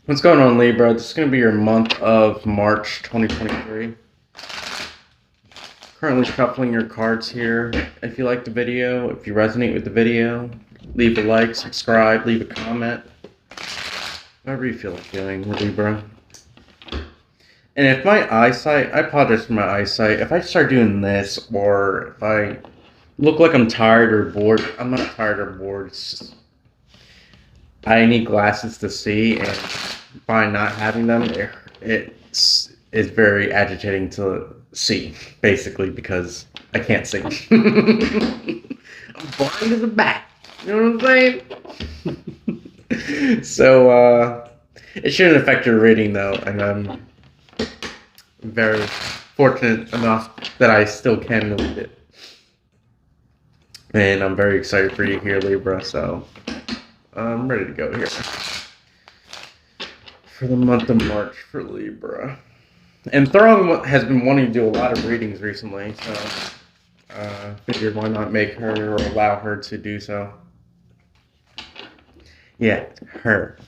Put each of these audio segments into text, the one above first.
What's going on, Libra? This is going to be your month of March 2023. Currently shuffling your cards here. If you like the video, if you resonate with the video, leave a like, subscribe, leave a comment. Whatever you feel like doing, Libra. And if my eyesight, I apologize for my eyesight, if I start doing this, or if I look like I'm tired or bored, I'm not tired or bored. It's just, I need glasses to see, and by not having them, it's very agitating to see, basically, because I can't see. I'm blind as a bat. You know what I'm saying? So, it shouldn't affect your reading, though, and I'm very fortunate enough that I still can read it. And I'm very excited for you here, Libra, so I'm ready to go here. For the month of March for Libra. And Throng has been wanting to do a lot of readings recently, so figured why not make her or allow her to do so. Yeah, her.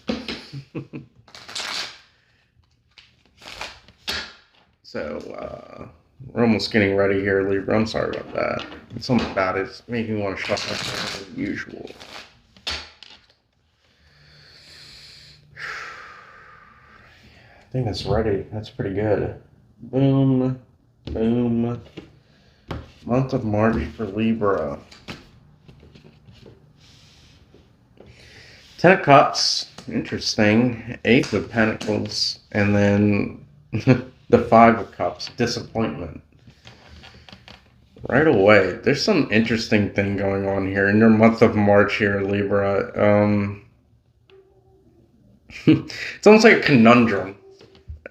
So, we're almost getting ready here, Libra. I'm sorry about that. Something about it's making me want to shut my mouth than usual. I think that's ready. That's pretty good. Boom. Boom. Month of March for Libra. Ten of Cups. Interesting. Eight of Pentacles. And then the Five of Cups. Disappointment. Right away. There's some interesting thing going on here in your month of March here, Libra. It's almost like a conundrum,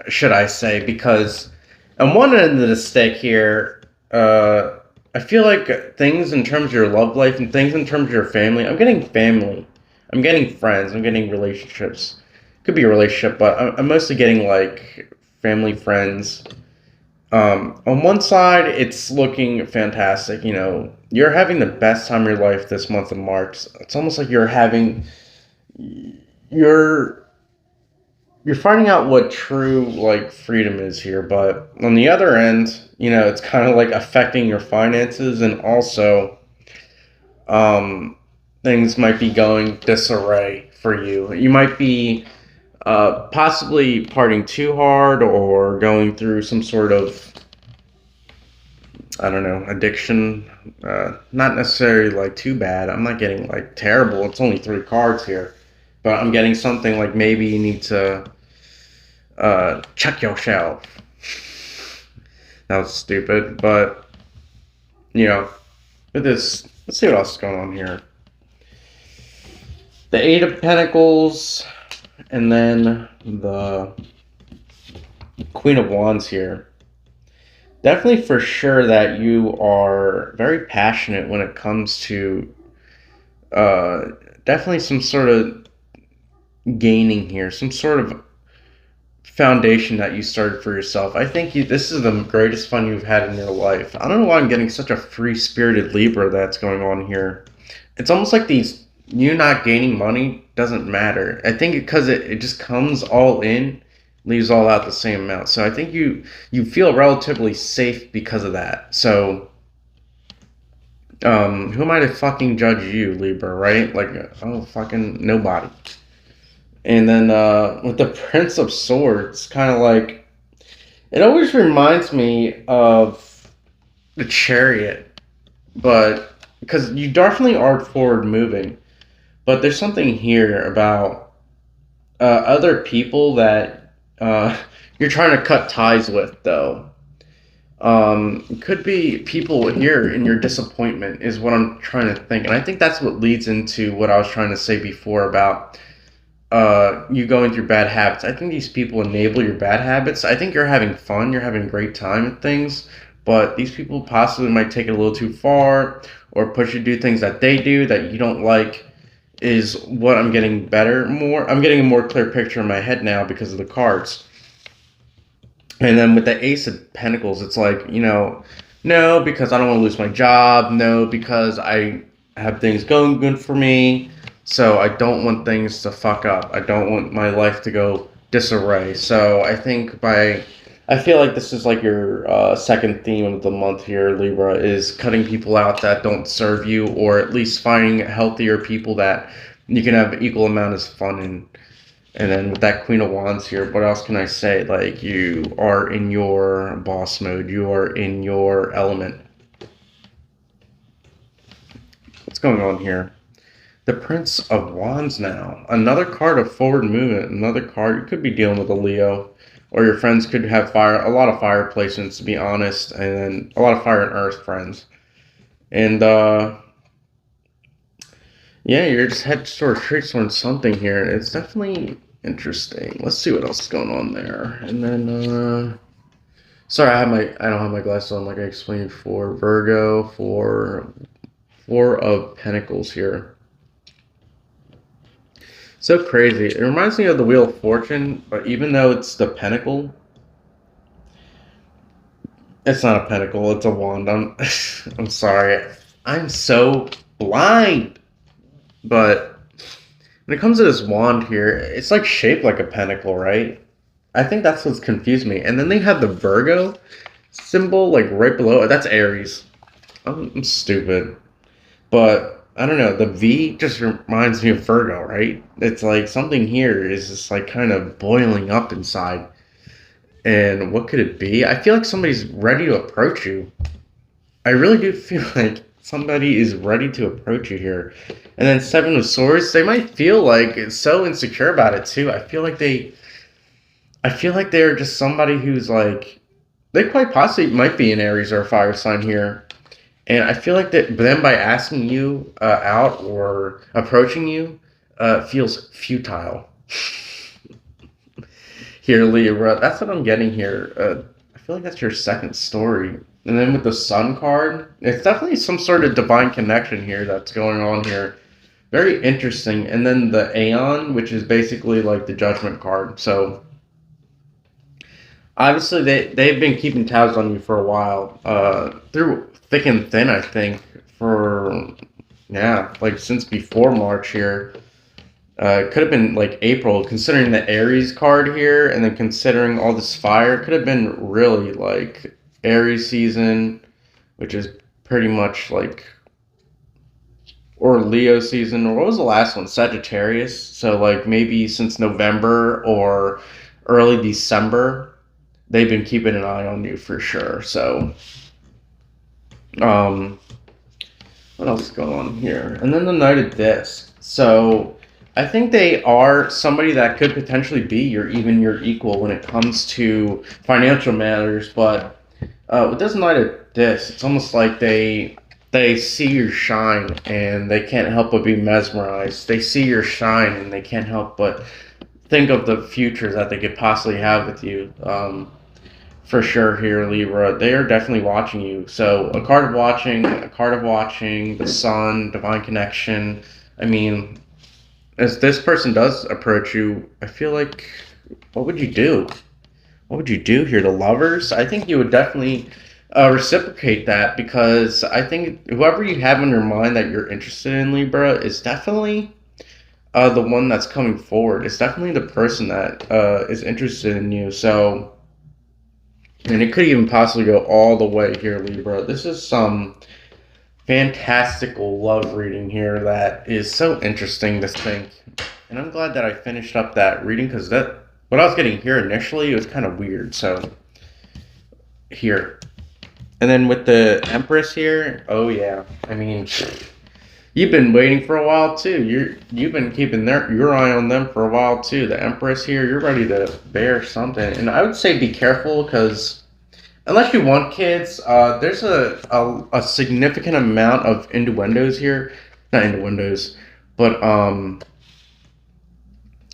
should I say, because on one end of the stick here, I feel like things in terms of your love life and things in terms of your family, I'm getting family, I'm getting friends, I'm getting relationships. Could be a relationship, but I'm mostly getting like family, friends. On one side, it's looking fantastic. You know, you're having the best time of your life this month of March. It's almost like you're finding out what true like freedom is here. But on the other end, you know, it's kind of like affecting your finances, and also things might be going disarray for you. You might be possibly partying too hard or going through some sort of, I don't know, addiction. Not necessarily like too bad. I'm not getting like terrible. It's only 3 cards here. But I'm getting something like maybe you need to check yourself. That was stupid. But, you know, with this, let's see what else is going on here. The Eight of Pentacles, and then the Queen of Wands here. Definitely for sure that you are very passionate when it comes to definitely some sort of gaining here, some sort of foundation that you started for yourself. I think this is the greatest fun you've had in your life. I don't know why I'm getting such a free-spirited Libra that's going on here. It's almost like you not gaining money doesn't matter. I think because it just comes all in, leaves all out the same amount. So I think you feel relatively safe because of that. So who am I to fucking judge you, Libra, right? Like, oh, fucking nobody. And then with the Prince of Swords, kind of like, it always reminds me of the Chariot, but because you definitely are forward moving, but there's something here about other people that you're trying to cut ties with, though. It could be people here in your disappointment is what I'm trying to think, and I think that's what leads into what I was trying to say before about you going through bad habits. I think these people enable your bad habits. I think you're having fun, you're having a great time at things, but these people possibly might take it a little too far or push you to do things that they do that you don't like, is what I'm getting I'm getting a more clear picture in my head now because of the cards. And then with the Ace of Pentacles, it's like, you know, no, because I don't want to lose my job. No, because I have things going good for me. So I don't want things to fuck up. I don't want my life to go disarray. So I feel like this is like your second theme of the month here, Libra, is cutting people out that don't serve you, or at least finding healthier people that you can have equal amount of fun in. And then with that Queen of Wands here, what else can I say? Like, you are in your boss mode. You are in your element. What's going on here? The Prince of Wands now. Another card of forward movement. Another card. You could be dealing with a Leo. Or your friends could have a lot of fire placements, to be honest. And then a lot of fire and earth friends. And, yeah, you're just head toward traits on something here. It's definitely interesting. Let's see what else is going on there. And then, sorry, I don't have my glasses on like I explained before. Virgo for Four of Pentacles here. So crazy. It reminds me of the Wheel of Fortune, but even though it's the pentacle, it's not a pentacle, it's a wand. I'm sorry. I'm so blind. But when it comes to this wand here, it's like shaped like a pentacle, right? I think that's what's confused me. And then they have the Virgo symbol like right below it. That's Aries. I'm stupid. But I don't know. The V just reminds me of Virgo, right? It's like something here is just like kind of boiling up inside. And what could it be? I feel like somebody's ready to approach you. I really do feel like somebody is ready to approach you here. And then Seven of Swords, they might feel like it's so insecure about it too. I feel like they're just somebody who's like, they quite possibly might be an Aries or a fire sign here. And I feel like that them by asking you out or approaching you feels futile. Here, Libra, that's what I'm getting here. I feel like that's your second story. And then with the Sun card, it's definitely some sort of divine connection here that's going on here. Very interesting. And then the Aeon, which is basically like the Judgment card. So obviously they've been keeping tabs on you for a while. Through thick and thin, I think, for, yeah, like since before March here. It could have been like April, considering the Aries card here, and then considering all this fire, it could have been really like Aries season, which is pretty much like, or Leo season, or what was the last one? Sagittarius. So like maybe since November or early December, they've been keeping an eye on you for sure. So, what else is going on here? And then the Knight of Discs. So I think they are somebody that could potentially be even your equal when it comes to financial matters. But with this Knight of Discs, it's almost like they see your shine and they can't help but be mesmerized. They see your shine and they can't help but think of the future that they could possibly have with you. For sure here, Libra. They are definitely watching you. So a card of watching, the Sun, divine connection. I mean, as this person does approach you, I feel like, what would you do? What would you do here? The Lovers? I think you would definitely reciprocate that, because I think whoever you have in your mind that you're interested in, Libra, is definitely the one that's coming forward. It's definitely the person that is interested in you. So, and it could even possibly go all the way here, Libra. This is some fantastical love reading here that is so interesting to think. And I'm glad that I finished up that reading, because that what I was getting here initially, it was kind of weird. So here. And then with the Empress here, oh yeah. I mean, you've been waiting for a while too. You've been keeping your eye on them for a while too. The Empress here, you're ready to bear something. And I would say be careful, because unless you want kids, there's a significant amount of innuendos here. Not innuendos, but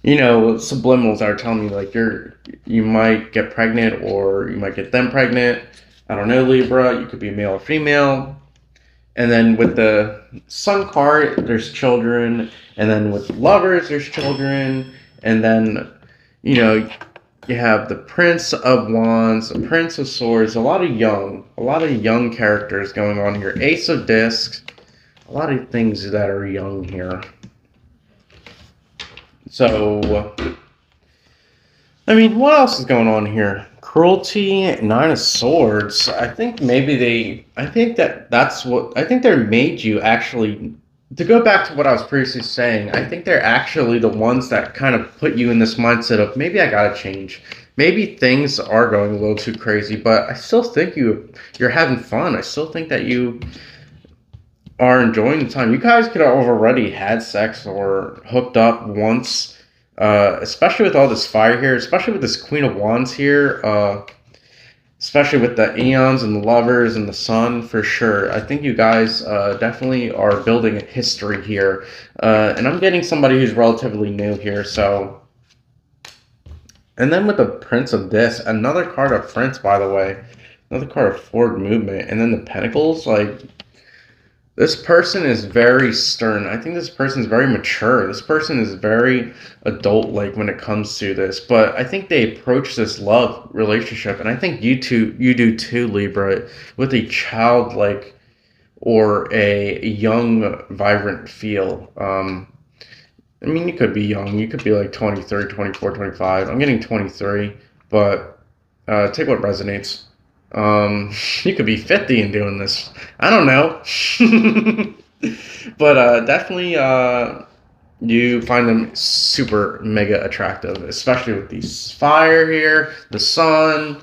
subliminals are telling me like you might get pregnant, or you might get them pregnant. I don't know, Libra. You could be male or female. And then with the Sun card, there's children. And then with Lovers, there's children. And then, you have the Prince of Wands, the Prince of Swords, a lot of young characters going on here. Ace of Discs, a lot of things that are young here. So, I mean, what else is going on here? Cruelty, Nine of Swords. I think maybe they. I think that's what. I think they made you actually. To go back to what I was previously saying, I think they're actually the ones that kind of put you in this mindset of maybe I gotta change. Maybe things are going a little too crazy, but I still think you're having fun. I still think that you are enjoying the time. You guys could have already had sex or hooked up once, especially with all this fire here, especially with this Queen of Wands here, especially with the Eons and the Lovers and the Sun, for sure. I think you guys definitely are building a history here. And I'm getting somebody who's relatively new here, so. And then with the Prince of this, another card of Prince, by the way, another card of forward movement, and then the Pentacles, like. This person is very stern. I think this person is very mature. This person is very adult-like when it comes to this. But I think they approach this love relationship, and I think you do too, Libra, with a childlike or a young, vibrant feel. I mean, you could be young. You could be like 23, 24, 25. I'm getting 23, but take what resonates. You could be 50 and doing this. I don't know. But definitely you find them super mega attractive, especially with these fire here, the sun.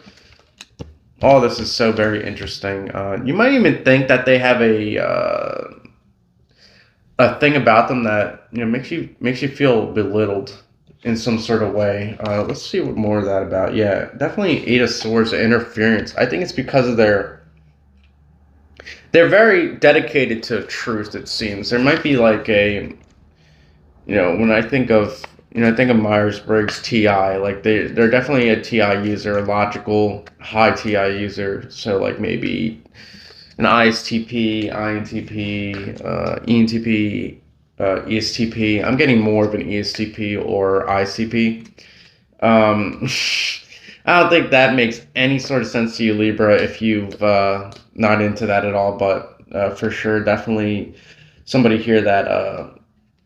All this is so very interesting. You might even think that they have a thing about them that makes you feel belittled in some sort of way. Let's see what more of that about. Yeah, definitely Eight of Swords, interference. I think it's because of they're very dedicated to truth, it seems. There might be like when I think of Myers-Briggs TI, like they're definitely a TI user, a logical high TI user. So like maybe an ISTP, INTP, ENTP, ESTP. I'm getting more of an ESTP or ICP. I don't think that makes any sort of sense to you, Libra, if you've not into that at all. But for sure, definitely somebody here that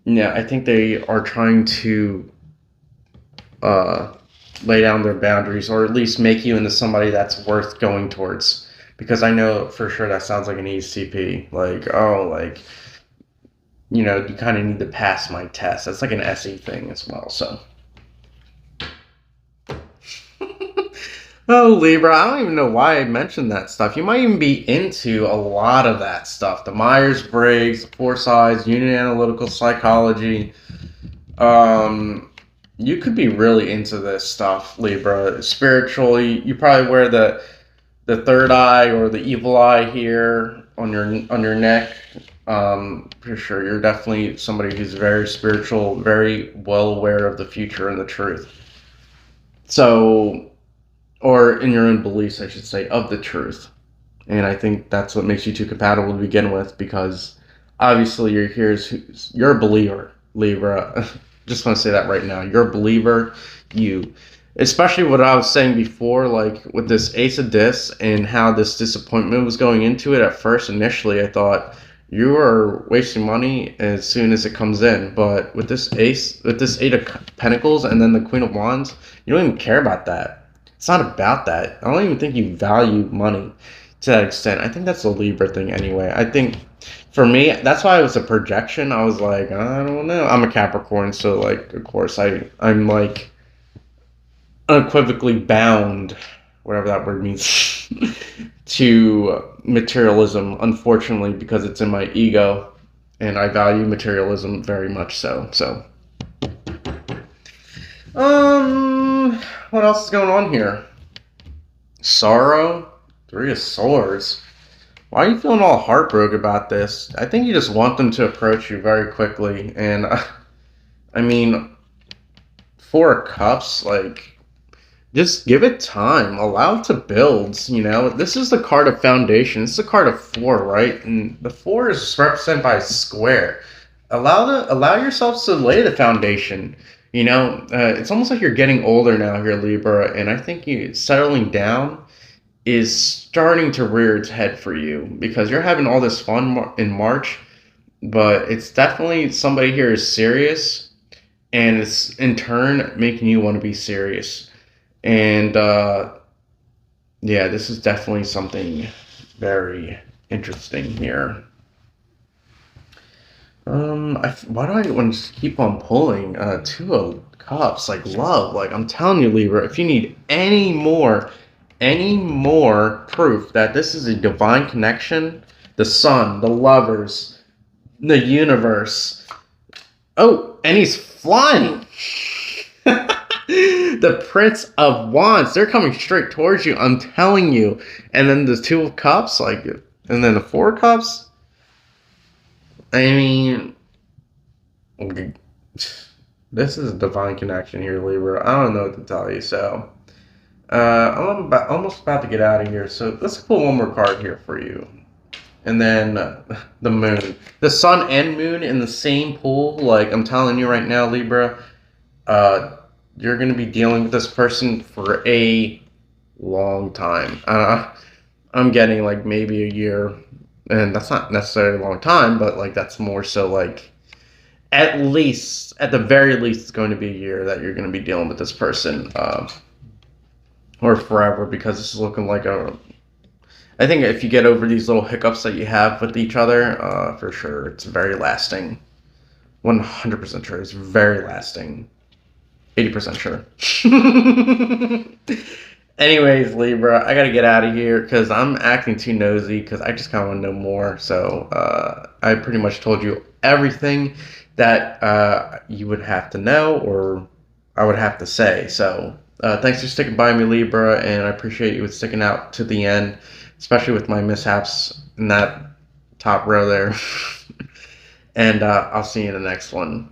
yeah, I think they are trying to lay down their boundaries, or at least make you into somebody that's worth going towards. Because I know for sure that sounds like an ECP. Like, oh, like, you kind of need to pass my test. That's like an SE thing as well, so. Oh, Libra, I don't even know why I mentioned that stuff. You might even be into a lot of that stuff. The Myers-Briggs, the Four Sides, Union Analytical Psychology. You could be really into this stuff, Libra. Spiritually, you probably wear the third eye or the evil eye here on your neck. For sure, you're definitely somebody who's very spiritual, very well aware of the future and the truth. So, or in your own beliefs, I should say, of the truth. And I think that's what makes you two compatible to begin with, because obviously you're a believer, Libra. Just want to say that right now. You're a believer. Especially what I was saying before, like with this Ace of Discs and how this disappointment was going into it at first. Initially, I thought you are wasting money as soon as it comes in. But with this Eight of Pentacles and then the Queen of Wands, you don't even care about that. It's not about that. I don't even think you value money to that extent. I think that's a Libra thing anyway. I think for me, that's why it was a projection. I was like, I don't know. I'm a Capricorn, so like, of course, I'm like unequivocally bound, whatever that word means, to materialism, unfortunately, because it's in my ego, and I value materialism very much so. So, what else is going on here? Sorrow, Three of Swords. Why are you feeling all heartbroken about this? I think you just want them to approach you very quickly, and I mean, Four of Cups, like, just give it time. Allow it to build, This is the card of foundation. This is a card of four, right? And the four is represented by a square. Allow yourselves to lay the foundation. It's almost like you're getting older now here, Libra, and I think you settling down is starting to rear its head for you, because you're having all this fun in March, but it's definitely somebody here is serious, and it's in turn making you want to be serious. And yeah, this is definitely something very interesting here. Why do I want to keep on pulling two of cups like love? Like I'm telling you, Libra, if you need any more proof that this is a divine connection, the sun, the lovers, the universe. Oh, and he's flying. The Prince of Wands. They're coming straight towards you. I'm telling you. And then the Two of Cups, like, and then the Four of Cups. I mean, this is a divine connection here, Libra. I don't know what to tell you. So, almost about to get out of here. So let's pull one more card here for you. And then the moon. The sun and moon in the same pool. Like, I'm telling you right now, Libra, you're going to be dealing with this person for a long time. I'm getting like maybe a year. And that's not necessarily a long time, but like that's more so like at the very least, it's going to be a year that you're going to be dealing with this person, or forever, because this is looking like a. I think if you get over these little hiccups that you have with each other, for sure, it's very lasting. 100% sure, it's very lasting. 80% sure. Anyways, Libra, I gotta get out of here because I'm acting too nosy because I just kind of want to know more. So I pretty much told you everything that you would have to know or I would have to say. So thanks for sticking by me, Libra, and I appreciate you sticking out to the end, especially with my mishaps in that top row there. And I'll see you in the next one.